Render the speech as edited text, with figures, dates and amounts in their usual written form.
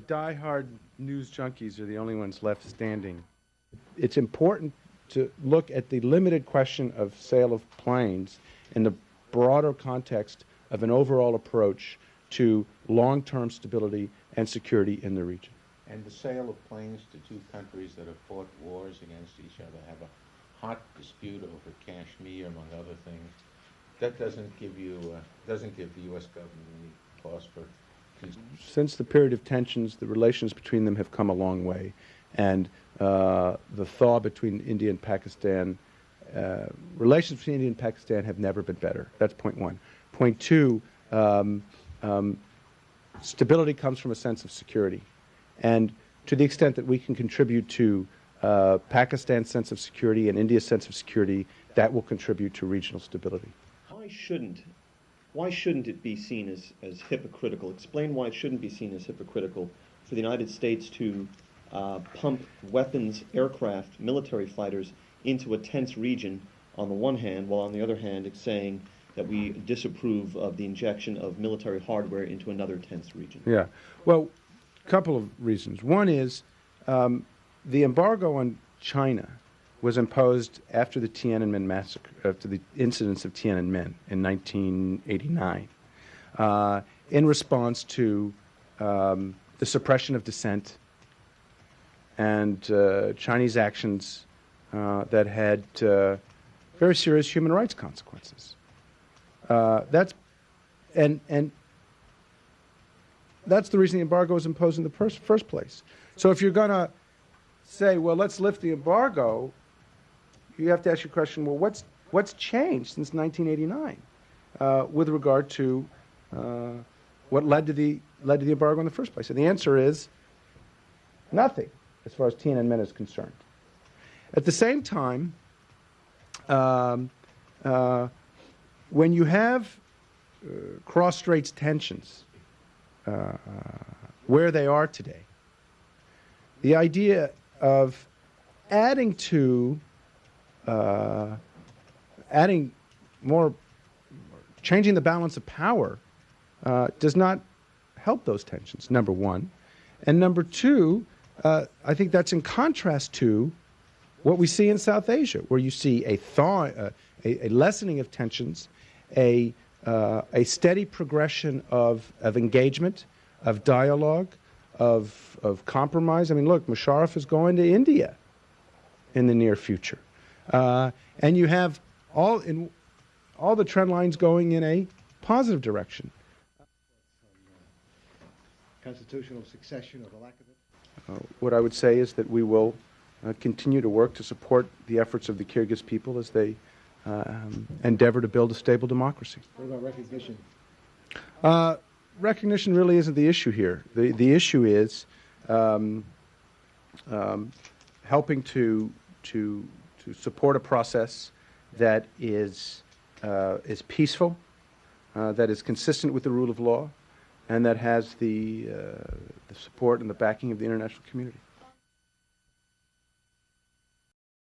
diehard news junkies are the only ones left standing. It's important to look at the limited question of sale of planes in the broader context of an overall approach to long-term stability and security in the region. And the sale of planes to two countries that have fought wars against each other, have a hot dispute over Kashmir, among other things, that doesn't give you, doesn't give the U.S. government any cause for. Since the period of tensions, the relations between them have come a long way, and the thaw between India and Pakistan, relations between India and Pakistan have never been better. That's point one. Point two, stability comes from a sense of security, and to the extent that we can contribute to Pakistan's sense of security and India's sense of security, that will contribute to regional stability. Why shouldn't it be seen as hypocritical? Explain why it shouldn't be seen as hypocritical for the United States to pump weapons, aircraft, military fighters into a tense region on the one hand, while on the other hand it's saying that we disapprove of the injection of military hardware into another tense region. Yeah. Well, a couple of reasons. One is the embargo on China was imposed after the Tiananmen massacre, after the incidents of Tiananmen in 1989, in response to the suppression of dissent and Chinese actions that had very serious human rights consequences. That's the reason the embargo was imposed in the first place. So if you're going to say, well, let's lift the embargo, you have to ask your question, well, what's changed since 1989 with regard to what led to the embargo in the first place? And the answer is nothing, as far as Tiananmen is concerned. At the same time, when you have cross-straits tensions where they are today, the idea of changing the balance of power does not help those tensions, number one. And number two, I think that's in contrast to what we see in South Asia, where you see a thaw, a lessening of tensions, a steady progression of engagement, of dialogue, of compromise. I mean, look, Musharraf is going to India in the near future. And you have all the trend lines going in a positive direction. Constitutional succession or the lack of it? What I would say is that we will continue to work to support the efforts of the Kyrgyz people as they endeavor to build a stable democracy. What about recognition? Recognition really isn't the issue here. The issue is helping to support a process that is peaceful, that is consistent with the rule of law, and that has the support and the backing of the international community.